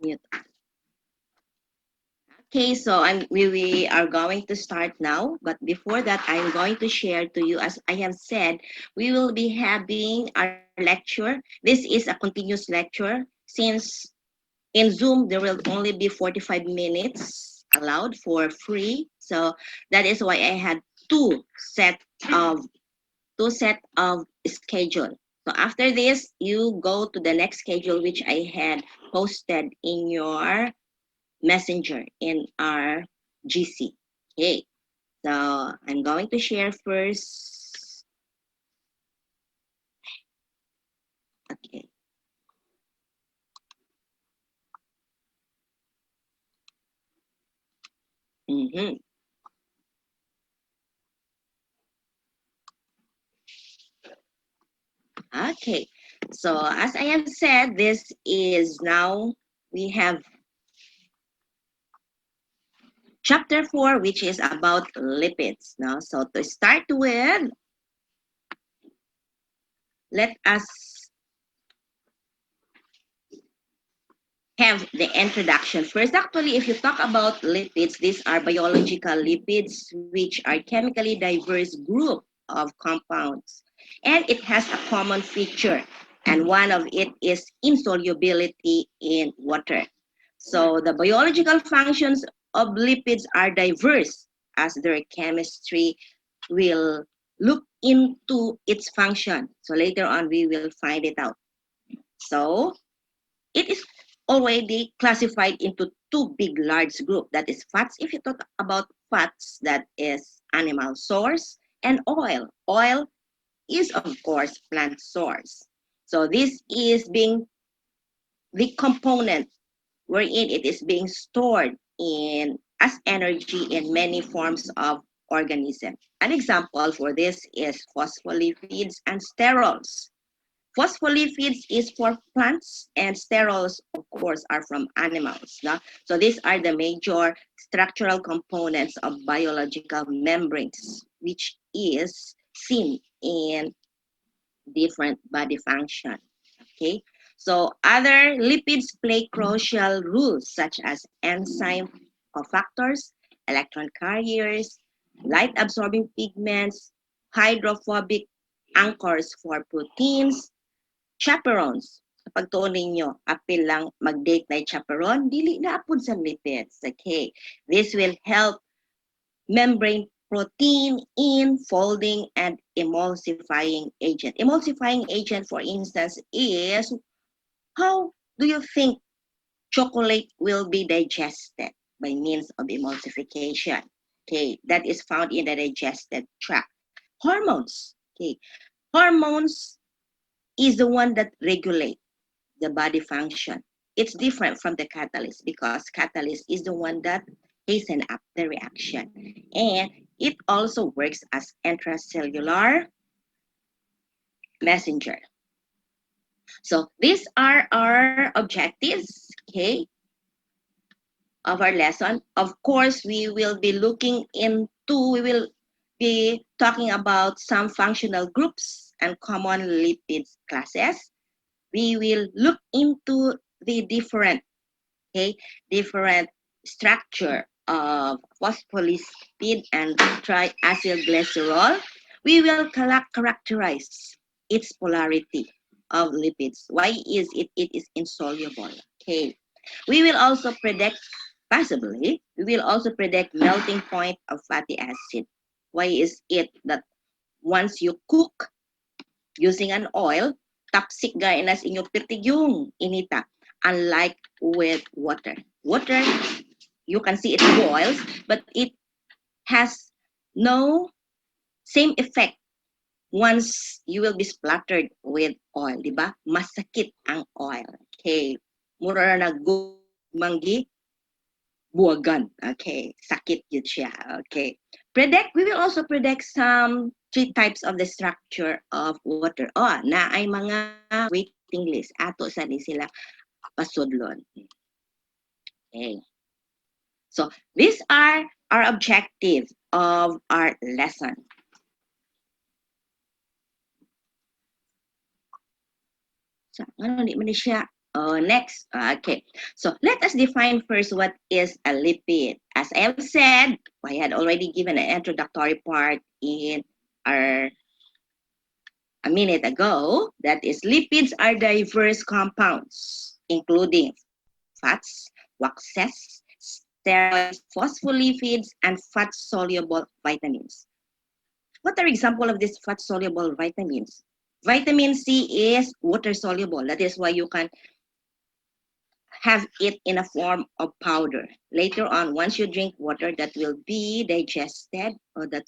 Mute. Okay, so we are going to start now. But before that, I'm going to share to you, as I have said, we will be having our lecture. This is a continuous lecture since in Zoom there will only be 45 minutes allowed for free. So that is why I had set of two set of schedule. So after this, you go to the next schedule which I had posted in your messenger in our GC. Okay, so I'm going to share first. Okay. Mm-hmm. Okay. So as I have said, this is now we have chapter 4, which is about lipids. Now, so to start with, let us have the introduction first. Actually, if you talk about lipids, these are biological lipids, which are chemically diverse group of compounds. And it has a common feature, and one of it is insolubility in water. So the biological functions of lipids are diverse, as their chemistry will look into its function. So later on, we will find it out. So it is already classified into two big large group, that is fats. If you talk about fats, that is animal source, and oil is of course plant source. So this is being the component wherein it is being stored in as energy in many forms of organism. An example for this is phospholipids and sterols. Phospholipids is for plants, and sterols, of course, are from animals. No? So these are the major structural components of biological membranes, which is seen in different body function. Okay, so other lipids play crucial roles such as enzyme cofactors, electron carriers, light absorbing pigments, hydrophobic anchors for proteins, chaperones. Sa pagtuon ninyo, apil lang mag-date na chaperone, dili na apod sa lipids. Okay, this will help membrane protein in folding and emulsifying agent. Emulsifying agent, for instance, is how do you think chocolate will be digested by means of emulsification? Okay, that is found in the digestive tract. Hormones. Okay, hormones is the one that regulate the body function. It's different from the catalyst because catalyst is the one that hasten up the reaction. And it also works as intracellular messenger. So these are our objectives, okay, of our lesson. Of course, we will be talking about some functional groups and common lipids classes. We will look into the okay, different structure of phospholipid and triacylglycerol. We will characterize its polarity of lipids. Why is it? It is insoluble. Okay. We will also predict, possibly, we will also predict melting point of fatty acid. Why is it that once you cook using an oil, tapsik gaya na sa inyong pertigyong inita. Unlike with water. Water, you can see it boils, but it has no same effect once you will be splattered with oil, di ba? Masakit ang oil. Okay. Mura na manggi buwagan. Okay. Sakit yun siya. Okay. We will also predict some three types of the structure of water. Oh, na ay mga waiting list. Ato sa ni sila pasudlon. Okay. So these are our objectives of our lesson. So, ano di man siya Next, okay. So let us define first what is a lipid. As I have said, I had already given an introductory part in our a minute ago. That is, lipids are diverse compounds, including fats, waxes, steroids, phospholipids, and fat-soluble vitamins. What are example of these fat-soluble vitamins? Vitamin C is water-soluble. That is why you can have it in a form of powder. Later on, once you drink water, that will be digested, or that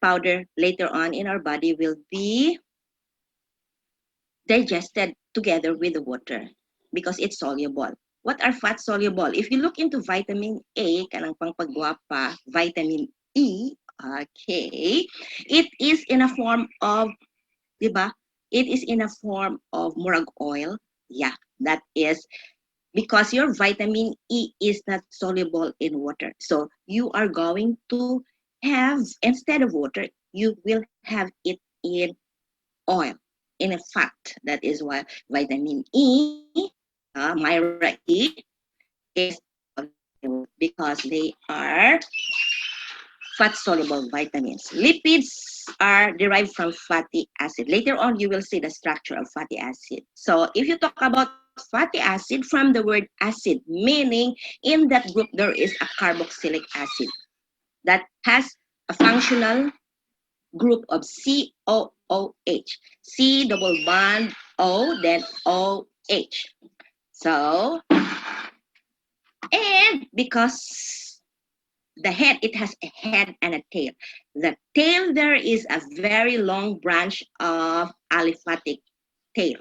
powder later on in our body will be digested together with the water because it's soluble. What are fat soluble? If you look into vitamin A, kanang pangpagwapa, vitamin E, okay, it is in a form of, diba? It is in a form of murag oil. Yeah, that is because your vitamin E is not soluble in water. So you are going to have, instead of water, you will have it in oil, in a fat. That is why vitamin E, Myra E, is because they are fat-soluble vitamins. Lipids are derived from fatty acid. Later on, you will see the structure of fatty acid. So if you talk about fatty acid, from the word acid, meaning in that group there is a carboxylic acid that has a functional group of COOH. C double bond O, then OH. So, and because the head, it has a head and a tail. The tail there is a very long branch of aliphatic tail.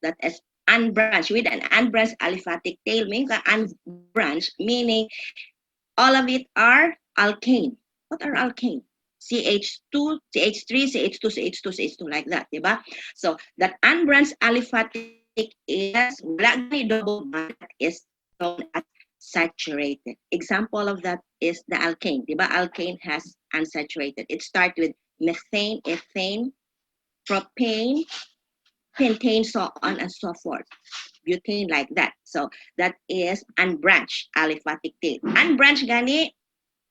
That is unbranched, with an unbranched aliphatic tail, meaning unbranched, meaning all of it are alkane. What are alkane? CH2, CH3, CH2, CH2, CH2, like that, diba? So that unbranched aliphatic is wala gani double bond, that is known as saturated. Example of that is the alkane, diba? Alkane has unsaturated. It starts with methane, ethane, propane, pentane, so on and so forth. Butane, like that. So that is unbranched aliphatic tail. Unbranched gani,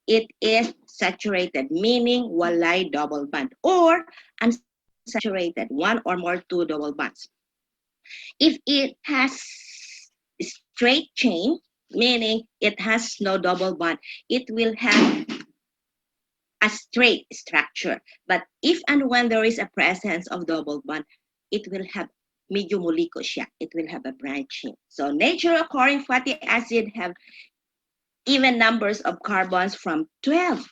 it is saturated, meaning walay double bond, or unsaturated, one or more two double bonds. If it has straight chain, meaning it has no double bond, it will have a straight structure. But if and when there is a presence of double bond, it will have medyo muliko siya. It will have a branching. So nature occurring fatty acid have even numbers of carbons from 12.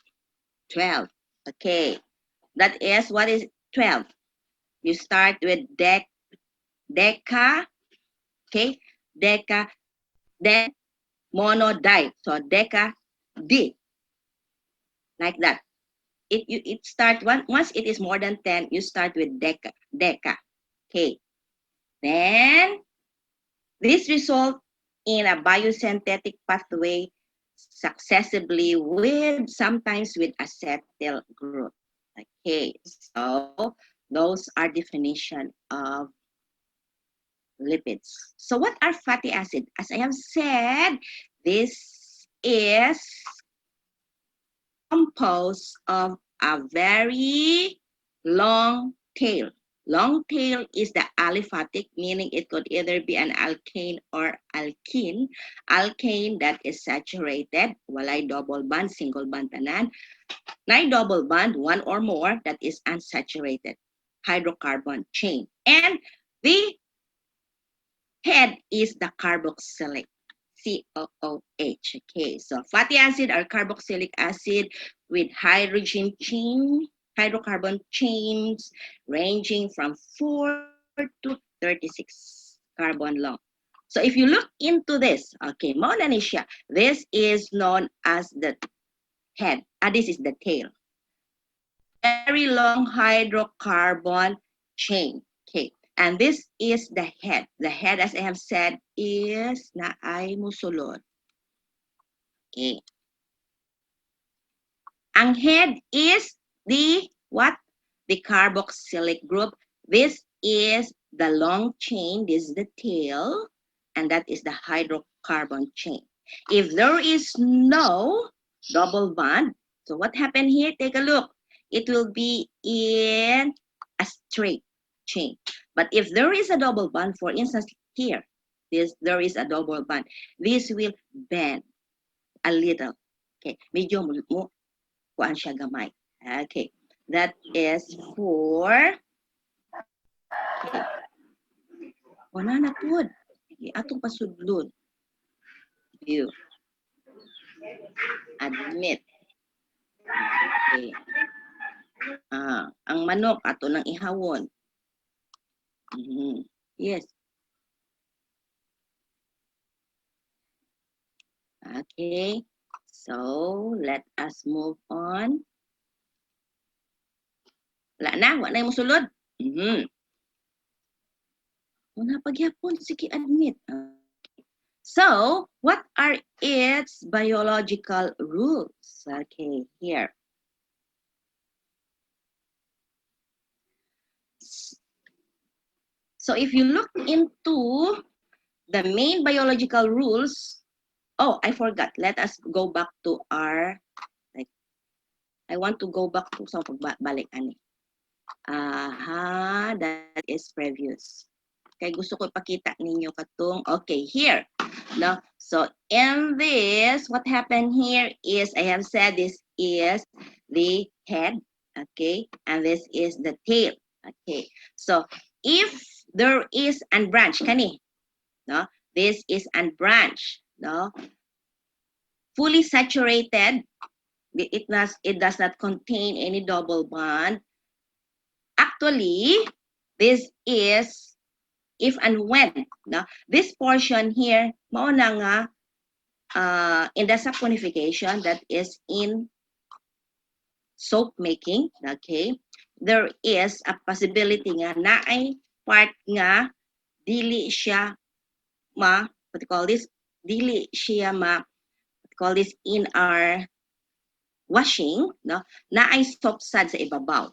12. Okay. That is, what is 12? You start with deca, okay? Deca, then monodi. So deca, D, like that. It start once it is more than 10, you start with deca. Okay. Then this result in a biosynthetic pathway successively with sometimes with acetyl group. Okay, so those are definition of lipids. So what are fatty acid? As I have said, this is composed of a very long tail. Long tail is the aliphatic, meaning it could either be an alkane or alkene. Alkane that is saturated, walay double bond, single bond tanan. Nine double bond, one or more, that is unsaturated hydrocarbon chain. And the head is the carboxylic, COOH. Okay, so fatty acid are carboxylic acid with hydrocarbon chains ranging from 4 to 36 carbon long. So if you look into this, okay, Monanisha, this is known as the head. This is the tail. Very long hydrocarbon chain. Okay. And this is the head. The head, as I have said, is naay musulod. Okay. Ang head is the what? The carboxylic group. This is the long chain, this is the tail, and that is the hydrocarbon chain. If there is no double bond, so what happened here? Take a look. It will be in a straight chain. But if there is a double bond, for instance, here, there is a double bond, this will bend a little. Okay, medyo mo kuan siya gamay. Okay, that is for, okay, wala na pod. Atong pasudlod. View. Admit. Okay. Ang manok ato nang ihawon. Yes. Okay. So, let us move on. Wala na yung musulod. Wala pagyapon, sige admit. So, what are its biological rules? Okay, here. So, if you look into the main biological rules, oh, I forgot. Let us go back to our, like, I want to go back to sa pagbalik ani. That is previous. Kaya gusto ko ipakita ninyo katong, okay, here. No? So, in this, what happened here is, I have said this is the head, okay? And this is the tail, okay? So, if there is unbranched, kani, no? This is unbranched, no? Fully saturated, it does not contain any double bond. Actually, this is if and when, no? This portion here, mauna nga, in the saponification, that is in soap making, okay, there is a possibility nga na ay part nga dili siya what you call this, dili siya what you call this, in our washing, no, na ay soap sad sa ibabaw.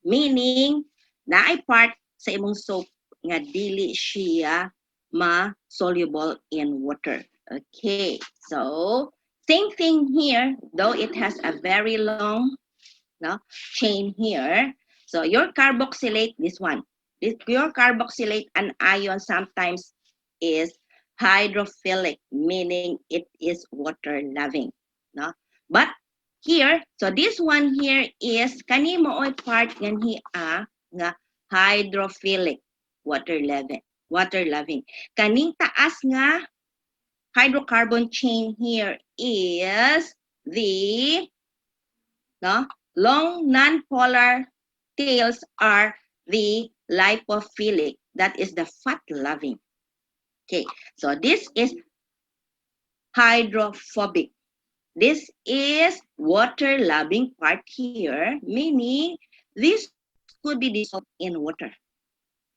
Meaning, na ay part sa imong soap nga dili siya ma-soluble in water. Okay, so same thing here, though it has a very long, no, chain here. So your carboxylate, this one, your carboxylate anion sometimes is hydrophilic, meaning it is water loving, no? But here, so this one here is kani mooy part nga nga hydrophilic, water loving. Kaning taas nga hydrocarbon chain here is the, no, long non-polar tails are the lipophilic, that is the fat loving. Okay, so this is hydrophobic. This is water loving part here, meaning this could be dissolved in water.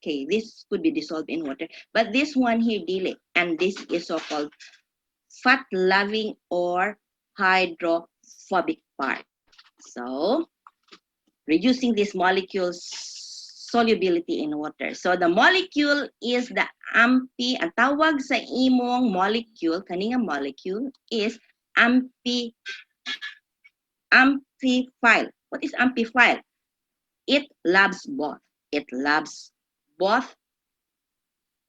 Okay, this could be dissolved in water, but this one here dili, and this is so-called fat loving or hydrophobic part. So, reducing this molecule's solubility in water. So, the molecule is the ang tawag sa imong molecule, kaninga molecule is amphiphile. What is amphiphile? It loves both. It loves both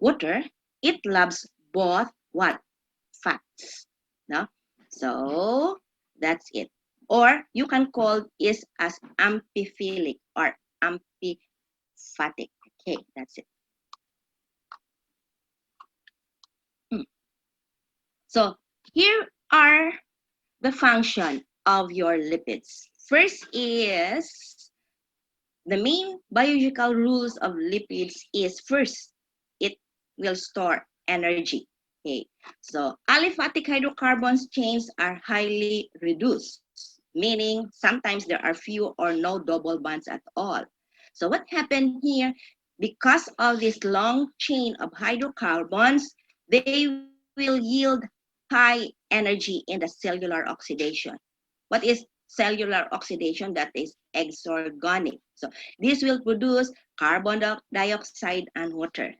water. It loves both what? Fats. No? So, that's it. Or you can call it as amphiphilic or amphiphatic. Okay, that's it. So, here are the function of your lipids. First is, the main biological rules of lipids is first, it will store energy. Okay, so aliphatic hydrocarbons chains are highly reduced, meaning sometimes there are few or no double bonds at all. So what happened here, because of this long chain of hydrocarbons, they will yield high energy in the cellular oxidation. What is cellular oxidation, that is exorganic. So this will produce carbon dioxide and water,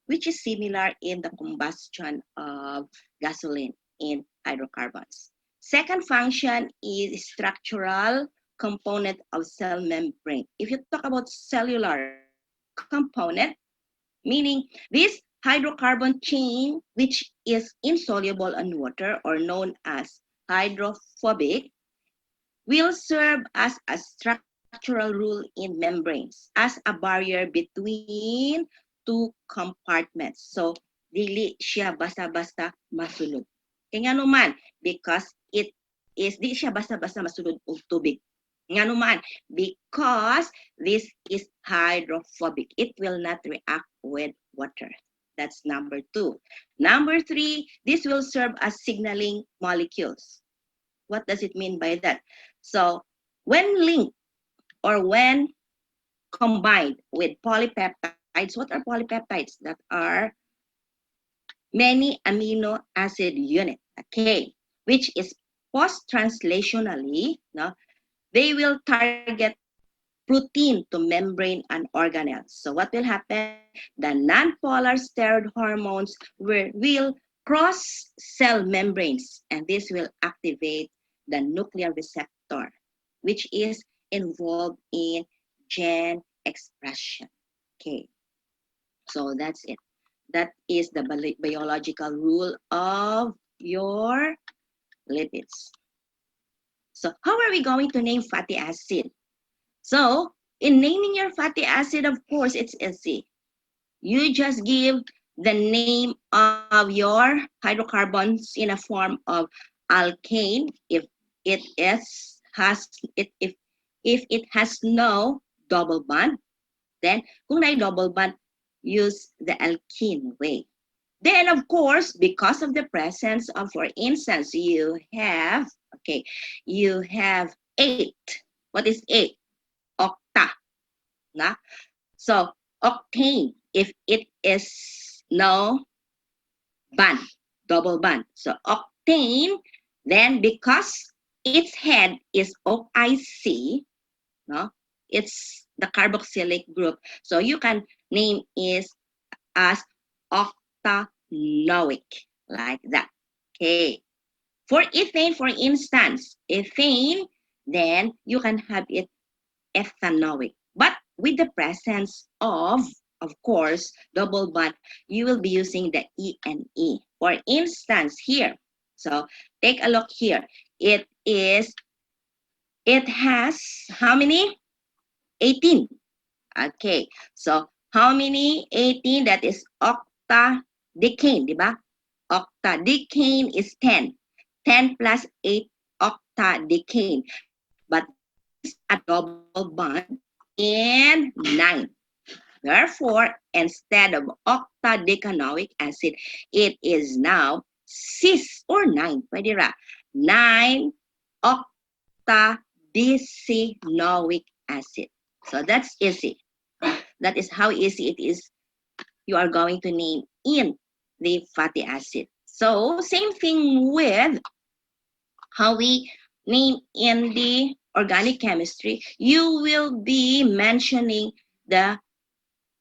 which is similar in the combustion of gasoline in hydrocarbons. Second function is structural component of cell membrane. If you talk about cellular component, meaning this hydrocarbon chain, which is insoluble in water or known as hydrophobic, will serve as a structural rule in membranes, as a barrier between two compartments. So, dili siya basta-basta masulod. Kaya nga naman, because di siya basta-basta masulod og tubig. Nga naman, because this is hydrophobic. It will not react with water. That's number 2. Number 3, this will serve as signaling molecules. What does it mean by that? So when linked or when combined with polypeptides, what are polypeptides? That are many amino acid unit, okay, which is post-translationally, no, they will target protein to membrane and organelles. So what will happen? The non-polar steroid hormones will cross cell membranes, and this will activate the nuclear receptor, which is involved in gene expression. Okay, so that's it. That is the biological rule of your lipids. So how are we going to name fatty acid? So in naming your fatty acid, of course, it's easy. You just give the name of your hydrocarbons in a form of alkane if it is has it if it has no double bond. Then kung may double bond, use the alkene way. Then of course, because of the presence of, for instance, you have 8. What is 8? Octa. Na? So octane, if it is no bond, double bond. So octane, then because its head is OIC, no, it's the carboxylic group. So you can name it as octanoic, like that. Okay. For ethane, for instance, ethane, then you can have it ethanoic. But with the presence of course, double bond, you will be using the E and E. For instance, here, so take a look here. It has how many? 18. Okay, so how many 18? That is octadecane, di ba? Octadecane is 10. 10 plus 8 octadecane. But this is a double bond in 9. Therefore, instead of octadecanoic acid, it is now 6 or 9. Pwede ra. 9 octadecanoic acid. So that's easy. That is how easy it is you are going to name in the fatty acid. So same thing with how we name in the organic chemistry. You will be mentioning the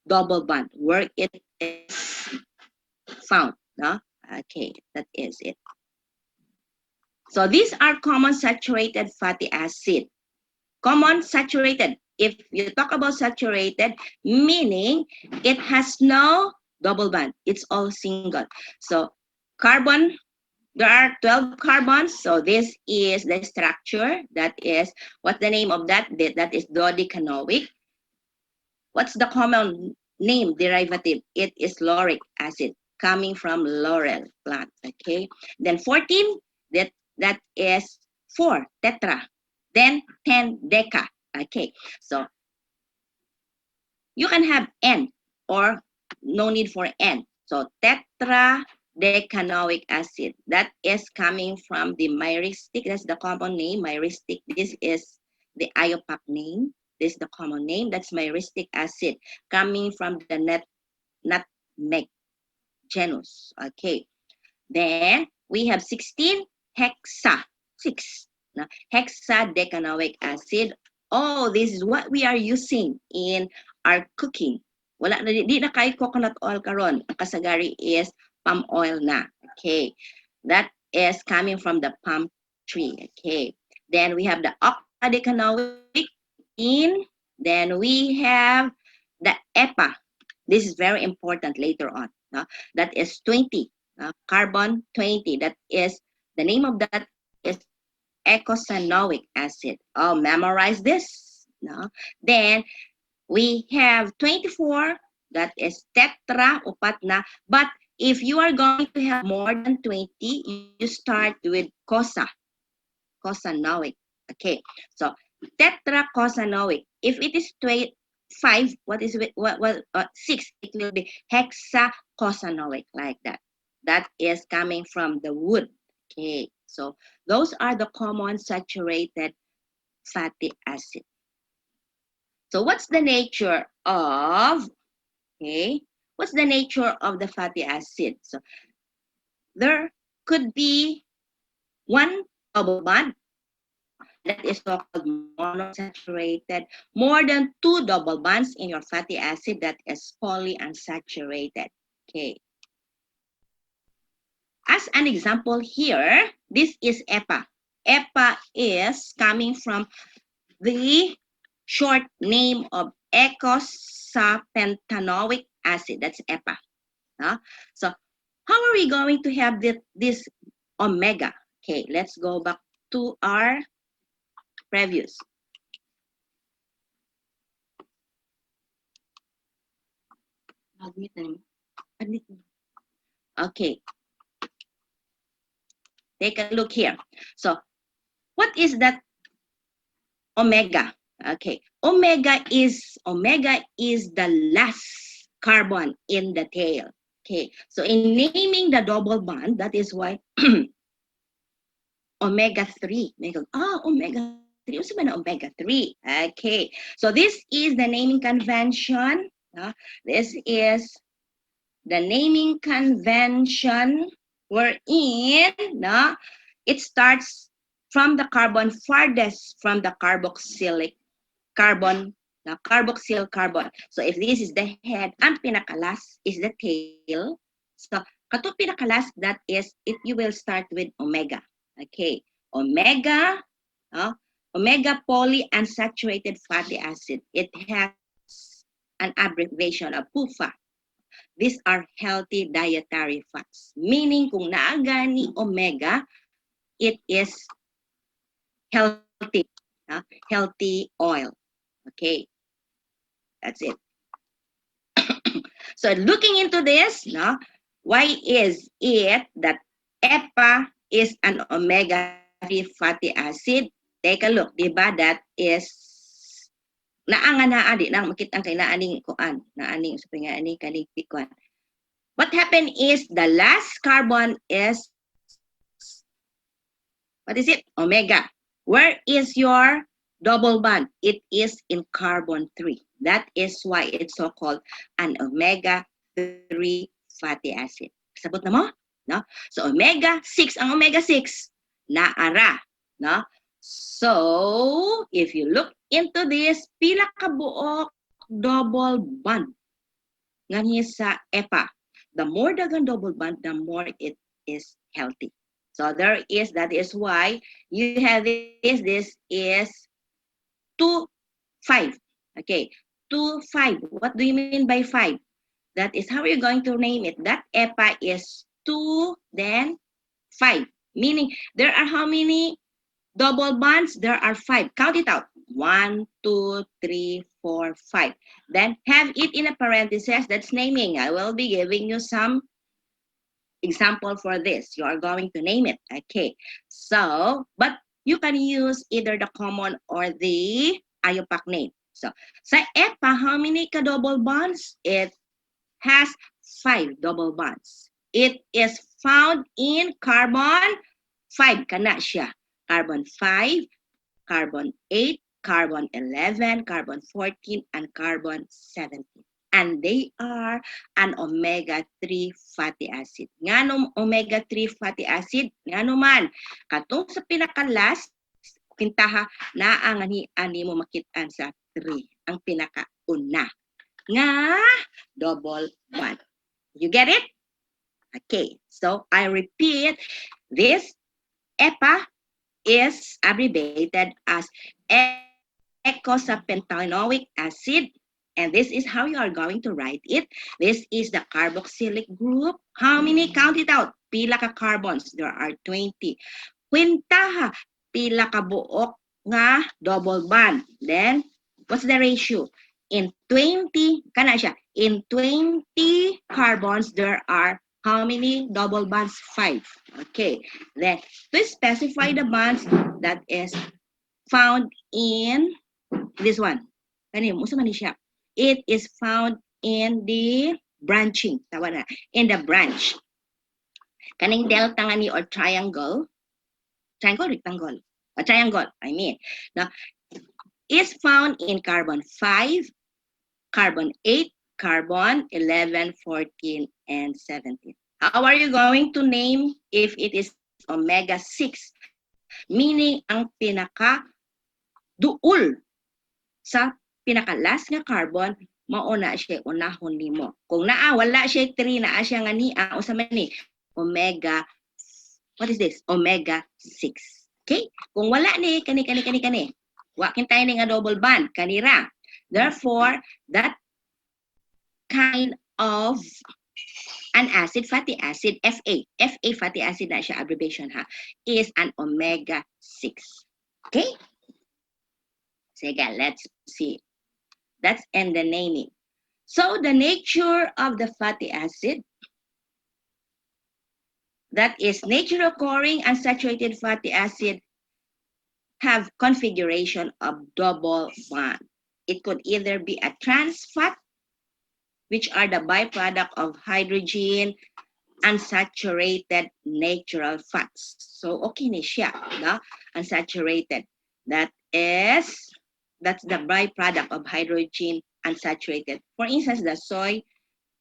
double bond where it is found. No? Okay, that is it. So these are common saturated fatty acid. Common saturated. If you talk about saturated, meaning it has no double bond. It's all single. So carbon, there are 12 carbons. So this is the structure. That is, what's the name of that? That is dodecanoic. What's the common name derivative? It is lauric acid coming from laurel plant. Okay. Then 14, that is 4 tetra. Then 10 deca. Okay. So you can have N or no need for N. So tetradecanoic acid. That is coming from the myristic. That's the common name, myristic. This is the IUPAC name. This is the common name. That's myristic acid coming from the nutmeg genus. Okay. Then we have 16 hexa. 6. na hexadecanoic acid. Oh, this is what we are using in our cooking. Wala na di na kay coconut oil karon. Ang kasagari is palm oil na. Okay. That is coming from the palm tree. Okay. Then we have the octadecanoic 18. Then we have the EPA. This is very important later on. That is 20. Carbon 20. That is, the name of that is eicosanoic acid. Oh, memorize this. No? Then we have 24. That is tetra, upat na. But if you are going to have more than 20, you start with cosanoic. Okay, so tetracosanoic. If it is 5, what is it? 6, it will be hexacosanoic, like that. That is coming from the wood. Okay, so those are the common saturated fatty acid. So what's the nature of, okay, what's the nature of the fatty acid? So there could be one double bond, that is so-called monosaturated. More than 2 double bonds in your fatty acid, that is polyunsaturated. Okay. As an example here, this is EPA. EPA is coming from the short name of eicosapentaenoic acid. That's EPA. So how are we going to have this omega? Okay, let's go back to our previous. Okay, take a look here. So what is that omega? Okay, omega is the last carbon in the tail. Okay, so in naming the double bond, that is why omega-3. Omega-3. What's about omega-3? Okay, so this is the naming convention. This is the naming convention wherein it starts from the carbon farthest from the carboxylic carbon, carboxyl carbon. So if this is the head, ang pinakalas is the tail. So kato pinakalas, that is, you will start with omega. Okay, omega, omega polyunsaturated fatty acid. It has an abbreviation of PUFA. These are healthy dietary fats. Meaning, kung naaga ni omega, it is healthy, healthy oil. Okay, that's it. So looking into this, why is it that EPA is an omega-3 fatty acid? Take a look, diba? That is naanga di nang makitang kay naaning kuan, naaning sa pingaani kaning kuan. What happened is the last carbon is, what is it? Omega. Where is your double bond? It is in carbon 3. That is why it's so called an omega-3 fatty acid. Sabot na mo? No? So omega-6, ang omega-6 naara, no? So if you look into this, pila ka buok double bond ngani sa EPA. The more dagang double bond, the more it is healthy. So that is why you have this is 2, 5. Okay, 2, 5. What do you mean by 5? That is how you're going to name it. That EPA is 2, then 5. Meaning, there are how many double bonds? There are 5. Count it out. 1, 2, 3, 4, 5. Then have it in a parenthesis. That's naming. I will be giving you some example for this. You are going to name it. Okay. So, but you can use either the common or the IUPAC name. So, sa EPA, how many double bonds? It has 5 double bonds. It is found in carbon 5. Kana siya. Carbon 5, carbon 8, carbon 11, carbon 14, and carbon 17. And they are an omega-3 fatty acid. Nga omega-3 fatty acid, nga man, katong sa pinaka-last, Pintaha na ang ani mo makitaan sa 3. Ang pinakauna nga double bond. You get it? Okay, so I repeat, this EPA is abbreviated as eicosapentaenoic acid, and this is how you are going to write it. This is the carboxylic group. How many? Count it out. Pila ka carbons? There are 20. Kwintaha, pila ka buok nga double bond. Then, what's the ratio? In 20, kana siya, in 20 carbons, there are how many double bonds? 5. Okay. Then, to specify the bonds that is found in this one. Kanino, musa man siya. It is found in the branching. Tawa na. In the branch. Kaning delta nga ni or triangle. Triangle, rectangle. A triangle, I mean. Now, is found in carbon 5, carbon 8, carbon 11, 14, and 17. How are you going to name if it is omega 6? Meaning, ang pinaka-duol sa pinaka-last nga carbon, mauna siya unahon nimo. Kung wala siya 3, naa siya nga ni, usa man ni, omega, what is this? Omega 6. Okay? Kung wala ni, kani. Wakin tayo ni nga double bond, kanira. Therefore, that kind of an acid, fatty acid, Fa fatty acid na siya, abbreviation ha, is an omega 6. Okay? Sige, let's see. That's in the naming. So, the nature of the fatty acid, that is nature occurring unsaturated fatty acid, have configuration of double bond. It could either be a trans fat, which are the byproduct of hydrogen, unsaturated natural fats. So, okay ni siya, no? Unsaturated. That's the byproduct of hydrogen unsaturated. For instance, the soy,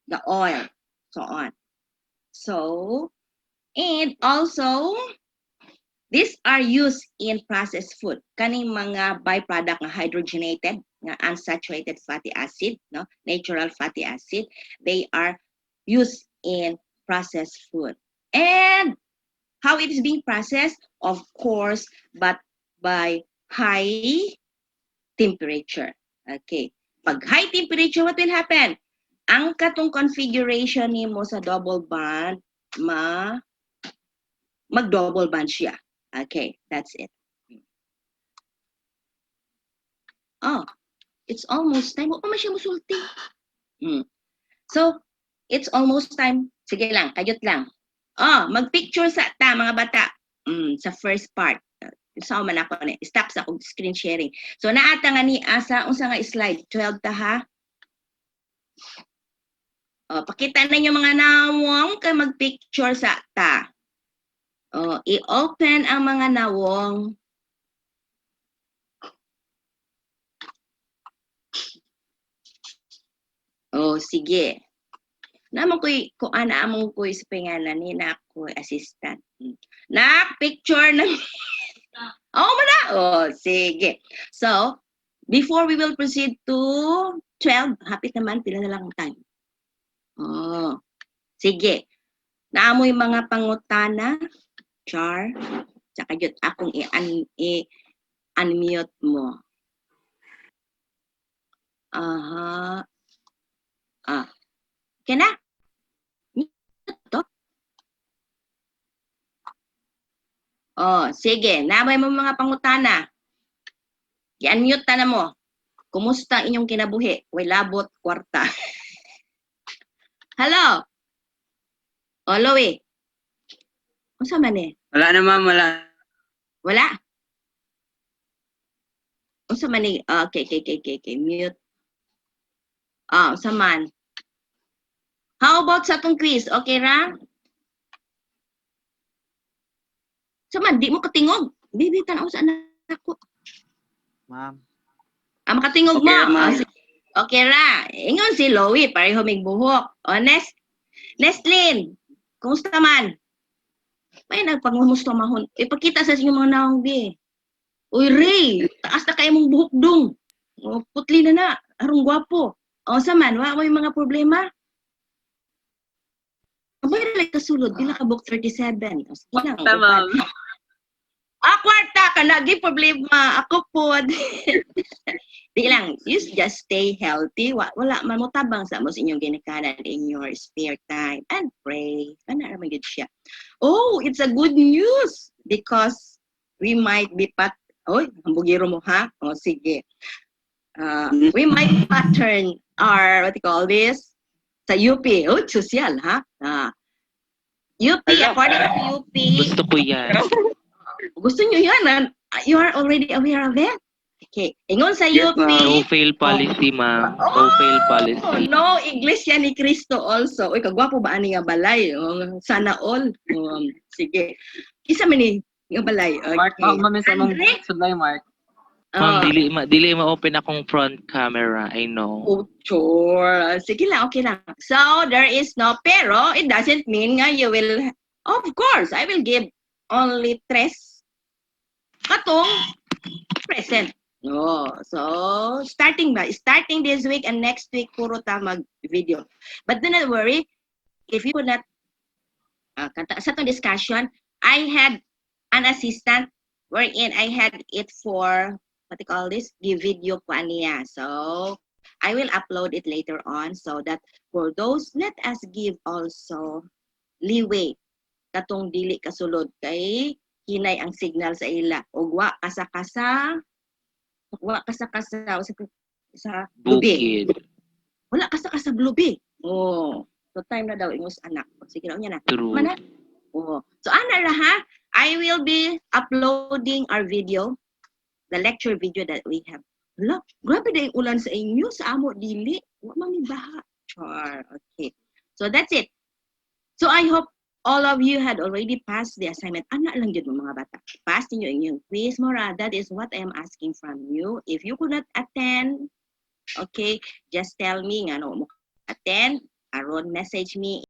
the oil, so on. So, and also, these are used in processed food. Kaning mga byproduct ng hydrogenated, ng unsaturated fatty acid, no, natural fatty acid, they are used in processed food. And how it is being processed? Of course, but by high temperature. Okay. Pag high temperature, what will happen? Ang katong configuration ni mo sa double bond, mag-double bond siya. Okay, that's it. Oh, it's almost time. Huwag pa siya musulti. So, it's almost time. Sige lang, kayot lang. Oh, mag-picture sa mga bata. Sa first part. Sa man ako ni. Stop sa akong screen sharing. So, naata nga ni asa, unsa nga slide? 12 ta ha? Oh, pakita na yung mga nawong kay mag-picture sa ta. Oh, i-open ang mga nawong. Oh, sige. Naman ko'y, kung among ko'y sa pangalan ni na ko'y assistant. Picture na. Oh, mana. Oh, sige. So, before we will proceed to 12, hapit naman, pila na lang ang time. Oh, sige. Naamoy mga pangutana. Char. Tsaka yun, akong i-unmute mo. Aha. Okay na? Ito? Oh, sige. Naamoy mo mga pangutana. I-unmute na mo. Kumusta inyong kinabuhi? Way labot, kwarta. Hello? Oh, Louie. Unsa man eh? Wala na ma'am, wala. Wala? Unsa man eh? Okay. Mute. Unsa man? How about sa akong quiz? Okay ra? Unsa man? Di mo katingog. Bibi, tanaw sa anak ko. Ma'am. Makatingog Okay, mo. ma'am. Okay ra. Ingon si Louie, pareho mig buhok. Honest. Nestlin, kumusta man? May nagpangumusta mahon. Ipakita sa inyong mga naong bi. Uy, Ray, taas na kayo mong buhok dong. O, putli na, arong gwapo. O, saman, wa mo yung mga problema? Abay na kasulod, pila ka book 37. O, sige lang, Kwarta, ma'am. kwarta ka na, di problema. Ako po. Di lang, you just stay healthy. Wala man mo tabang sa mo sa inyong ginikanan in your spare time. And pray. Ano naman yun siya? Oh, it's a good news because we might be Oy, hambugiro mo ha? O, sige. We might pattern our, what you call this? Sa UP. Oh, social, ha? UP, Hello. according to UP, Gusto ko yan. gusto nyo yan, you are already aware of it? Okay. Ingon sa Yes, UP. ma'am. No fail policy, ma'am. No fail Oh, policy. no, Iglesia ni Cristo also. Uy, kagwapo ba ani nga balay? Sana all. Sige. Isa man ni nga balay. Okay. Mark, ma'am, sa mong Andre? sudlay, Mark. Ma'am, Oh, dili ma-open akong front camera. I know. oh, sure. Sige lang, okay lang. So, there is no pero. It doesn't mean nga you will, of course, I will give only tres katong present. No. So, starting this week and next week, puro ta mag-video. But do not worry, if you could not, sa itong discussion, I had an assistant wherein I had it for, what you call this, the video po niya. So, I will upload it later on so that for those, let us give also leeway katong dili kasulod kay hinay ang signal sa ila. O wa kasa-kasa sa lubi. Bukid. Wala kasa-kasa lubi. Oh, so time na daw ingos anak. Sige na niya na. True. Mana? Oh. So ana ra ha, I will be uploading our video, the lecture video that we have. Hala, grabe na yung ulan sa inyo, sa amo dili. Wa man ni baha. Char. Okay. So that's it. So I hope all of you had already passed the assignment. Anak lang yun mga bata. Pass niyo yung quiz, Mora. That is what I am asking from you. If you could not attend, okay, just tell me nga no mo attend. Aron message me